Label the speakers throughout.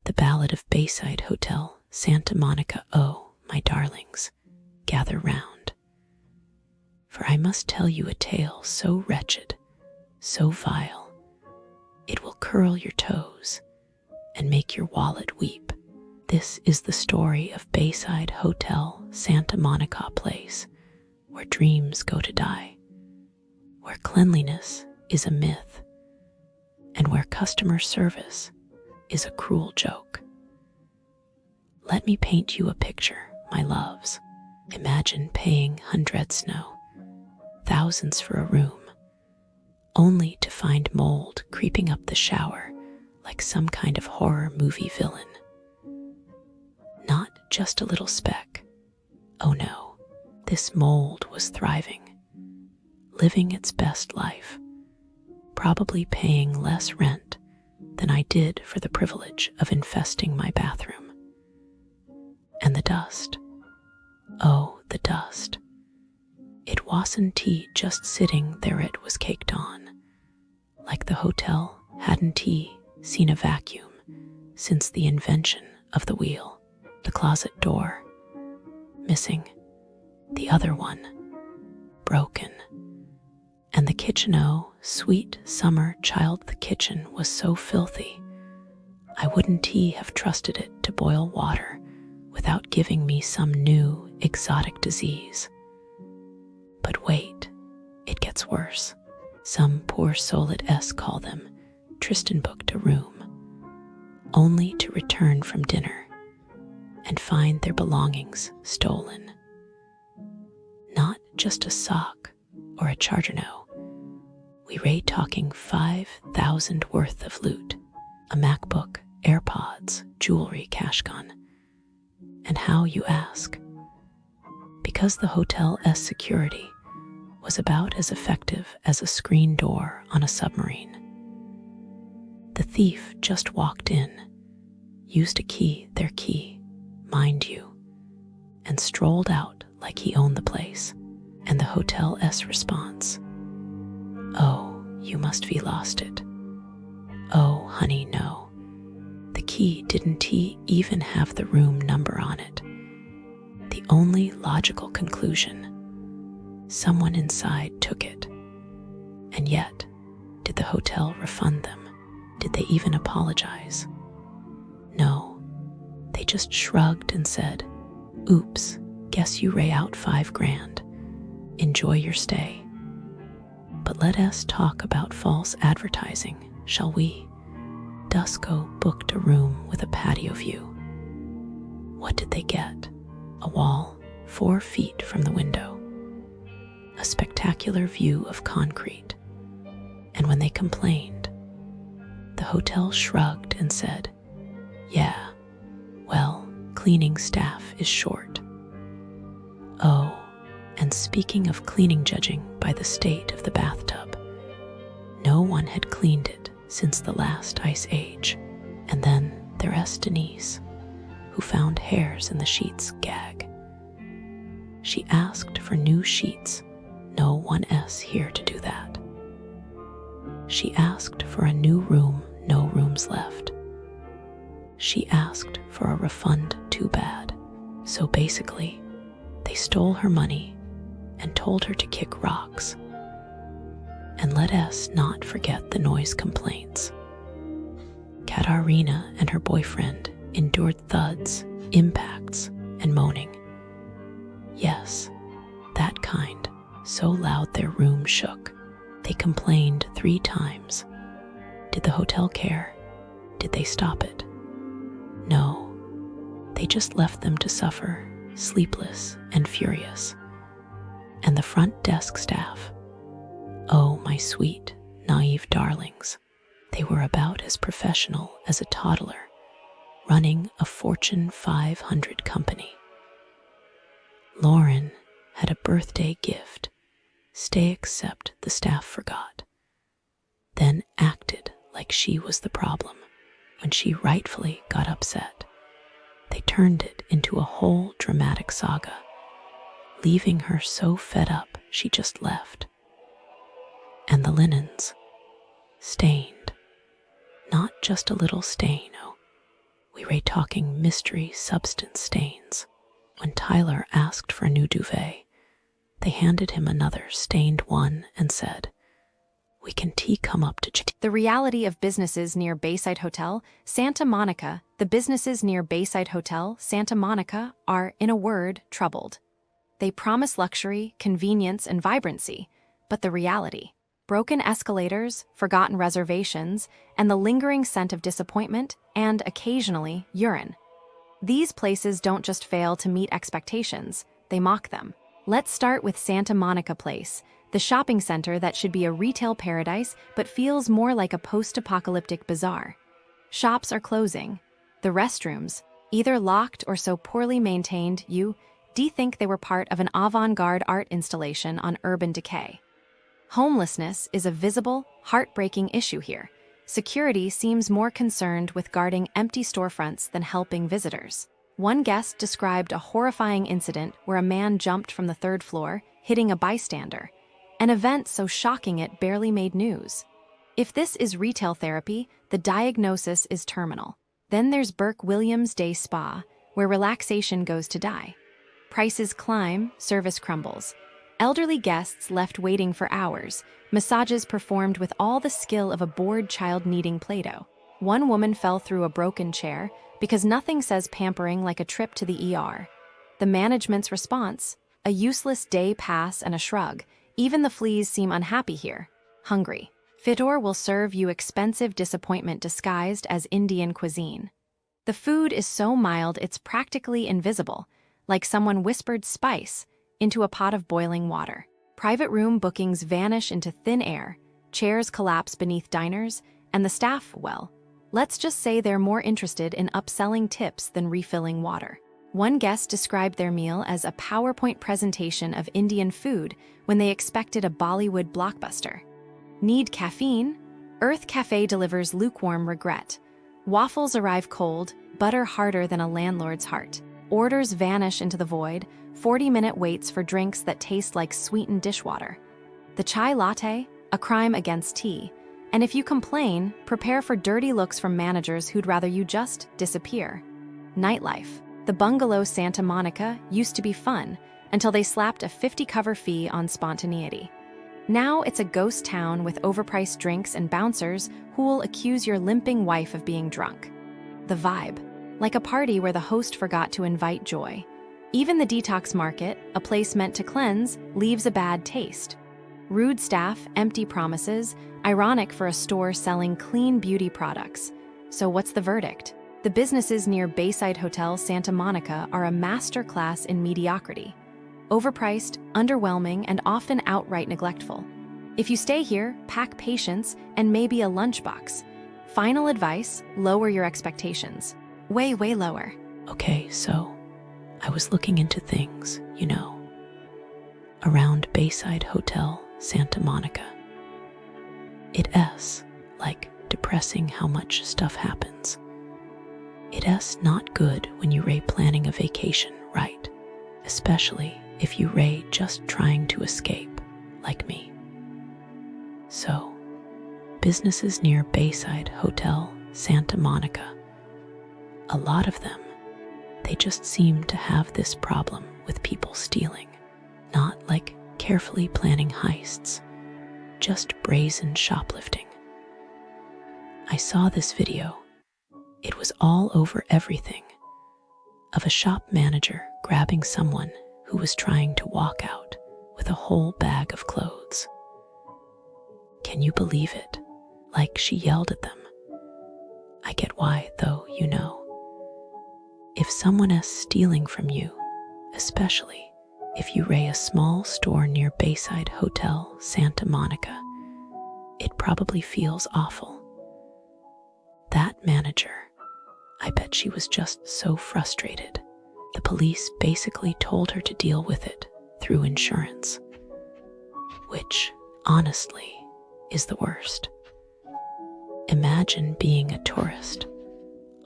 Speaker 1: The Ballad of Bayside Hotel Santa Monica. Oh, my darlings, gather round, for I must tell you a tale so wretched, so vile, it will curl your toes and make your wallet weep. This is the story of Bayside Hotel Santa Monica Place, where dreams go to die, where cleanliness is a myth, and where customer service is a cruel joke. Let me paint you a picture, my loves. Imagine paying hundreds, no, thousands for a room, only to find mold creeping up the shower like some kind of horror movie villain. Not just a little speck. Oh no, this mold was thriving, living its best life, probably paying less rent than I did for the privilege of infesting my bathroom. And the dust. Oh, the dust. It wasn't just sitting there, it was caked on, like the hotel hadn't seen a vacuum since the invention of the wheel. The closet door missing, the other one broken, and the kitchen, oh, sweet summer child, the kitchen was so filthy, I wouldn't have trusted it to boil water without giving me some new exotic disease. But wait, it gets worse. Some poor soul at call them Tristan booked a room, only to return from dinner and find their belongings stolen. Not just a sock or a charger, no. We were talking 5,000 worth of loot, a MacBook, AirPods, jewelry, cash gun. And how, you ask? Because the hotel's security was about as effective as a screen door on a submarine. The thief just walked in, used a key, their key, mind you, and strolled out like he owned the place. And the hotel's response: oh, you must be lost it. Oh, honey, no. The key didn't even have the room number on it. The only logical conclusion: someone inside took it. And yet, did the hotel refund them? Did they even apologize? No. They just shrugged and said, oops, guess you ray out $5,000. Enjoy your stay. But let us talk about false advertising, shall we? Dusko booked a room with a patio view. What did they get? A wall 4 feet from the window. A spectacular view of concrete. And when they complained, the hotel shrugged and said, yeah, well, cleaning staff is short. Oh, and speaking of cleaning, judging by the state of the bathtub, no one had cleaned it since the last ice age. And then there's Denise, who found hairs in the sheets, gag. She asked for new sheets. No one's here to do that. She asked for a new room, no rooms left. She asked for a refund, too bad. So basically, they stole her money and told her to kick rocks. And let us not forget the noise complaints. Katarina and her boyfriend endured thuds, impacts, and moaning. Yes, that kind, so loud their room shook. They complained 3 times. Did the hotel care? Did they stop it? No, they just left them to suffer, sleepless and furious. And the front desk staff, oh, my sweet, naive darlings, they were about as professional as a toddler running a Fortune 500 company. Lauren had a birthday gift, stay except the staff forgot, then acted like she was the problem. When she rightfully got upset, they turned it into a whole dramatic saga, leaving her so fed up she just left. And the linens, stained. Not just a little stain, oh, we were talking mystery substance stains. When Tyler asked for a new duvet, they handed him another stained one and said, "We can come up to..."
Speaker 2: The reality of businesses near Bayside Hotel Santa Monica. The businesses near Bayside Hotel Santa Monica are, in a word, troubled. They promise luxury, convenience, and vibrancy, but the reality: broken escalators, forgotten reservations, and the lingering scent of disappointment, and, occasionally, urine. These places don't just fail to meet expectations, they mock them. Let's start with Santa Monica Place, the shopping center that should be a retail paradise but feels more like a post-apocalyptic bazaar. Shops are closing. The restrooms, either locked or so poorly maintained you think they were part of an avant-garde art installation on urban decay. Homelessness is a visible, heartbreaking issue here. Security seems more concerned with guarding empty storefronts than helping visitors. One guest described a horrifying incident where a man jumped from the third floor, hitting a bystander, an event so shocking it barely made news. If this is retail therapy, the diagnosis is terminal. Then there's Burke Williams Day Spa, where relaxation goes to die. Prices climb, service crumbles. Elderly guests left waiting for hours, massages performed with all the skill of a bored child needing Play-Doh. One woman fell through a broken chair because nothing says pampering like a trip to the ER. The management's response: a useless day pass and a shrug. Even the fleas seem unhappy here. Hungry. Fitoor will serve you expensive disappointment disguised as Indian cuisine. The food is so mild it's practically invisible, like someone whispered spice into a pot of boiling water. Private room bookings vanish into thin air, chairs collapse beneath diners, and the staff, well, let's just say they're more interested in upselling tips than refilling water. One guest described their meal as a PowerPoint presentation of Indian food when they expected a Bollywood blockbuster. Need caffeine? Urth Cafe delivers lukewarm regret. Waffles arrive cold, butter harder than a landlord's heart. Orders vanish into the void, 40-minute waits for drinks that taste like sweetened dishwater. The chai latte? A crime against tea. And if you complain, prepare for dirty looks from managers who'd rather you just disappear. Nightlife. The Bungalow Santa Monica used to be fun until they slapped a 50-cover fee on spontaneity. Now it's a ghost town with overpriced drinks and bouncers who'll accuse your limping wife of being drunk. The vibe. Like a party where the host forgot to invite joy. Even the Detox market, a place meant to cleanse, leaves a bad taste. Rude staff, empty promises, ironic for a store selling clean beauty products. So what's the verdict? The businesses near Bayside Hotel Santa Monica are a masterclass in mediocrity. Overpriced, underwhelming, and often outright neglectful. If you stay here, pack patience and maybe a lunchbox. Final advice: lower your expectations. Way lower.
Speaker 1: Okay, so I was looking into things, around Bayside Hotel Santa Monica. It's like depressing how much stuff happens. It's not good when you planning a vacation, right? Especially if you just trying to escape, like me. So, businesses near Bayside Hotel Santa Monica, a lot of them, they just seem to have this problem with people stealing. Not like carefully planning heists, just brazen shoplifting. I saw this video. It was all over everything, of a shop manager grabbing someone who was trying to walk out with a whole bag of clothes. Can you believe it? Like she yelled at them. I get why, though, If someone is stealing from you, especially if you a small store near Bayside Hotel Santa Monica, it probably feels awful. That manager, I bet she was just so frustrated. The police basically told her to deal with it through insurance, which, honestly, is the worst. Imagine being a tourist,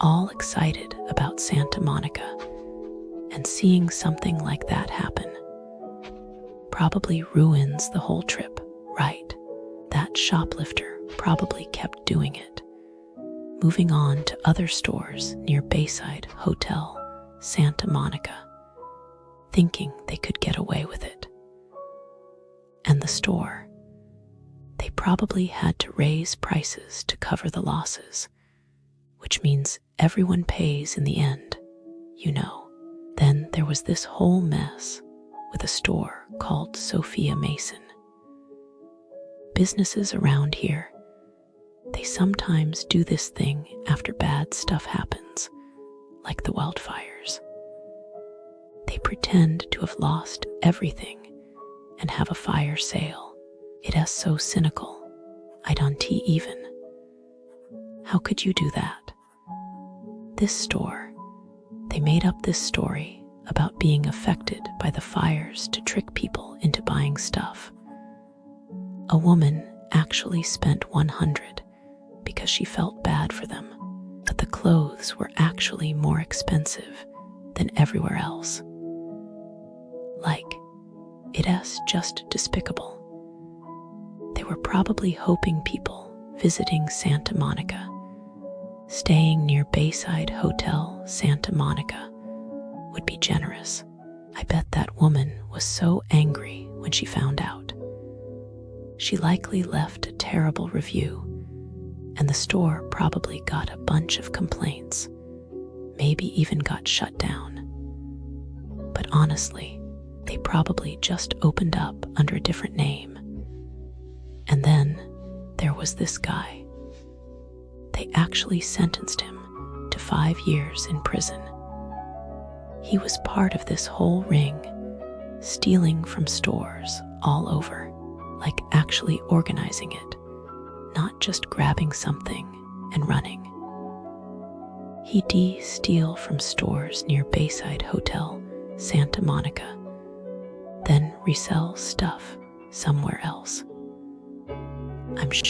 Speaker 1: all excited about Santa Monica, and seeing something like that happen. Probably ruins the whole trip, right? That shoplifter probably kept doing it, moving on to other stores near Bayside Hotel Santa Monica, thinking they could get away with it. And the store, they probably had to raise prices to cover the losses, which means everyone pays in the end, you know. Then there was this whole mess with a store called Sophia Mason. Businesses around here, they sometimes do this thing after bad stuff happens, like the wildfires. They pretend to have lost everything and have a fire sale. It is so cynical. I don't even. How could you do that? This store, they made up this story about being affected by the fires to trick people into buying stuff. A woman actually spent $100 because she felt bad for them, but the clothes were actually more expensive than everywhere else. Like, it is just despicable. They were probably hoping people visiting Santa Monica, staying near Bayside Hotel Santa Monica, would be generous. I bet that woman was so angry when she found out. She likely left a terrible review, and the store probably got a bunch of complaints, maybe even got shut down. But honestly, they probably just opened up under a different name. And then there was this guy. They actually sentenced him to 5 years in prison. He was part of this whole ring, stealing from stores all over, like actually organizing it, not just grabbing something and running. He steal from stores near Bayside Hotel Santa Monica, then resell stuff somewhere else. I'm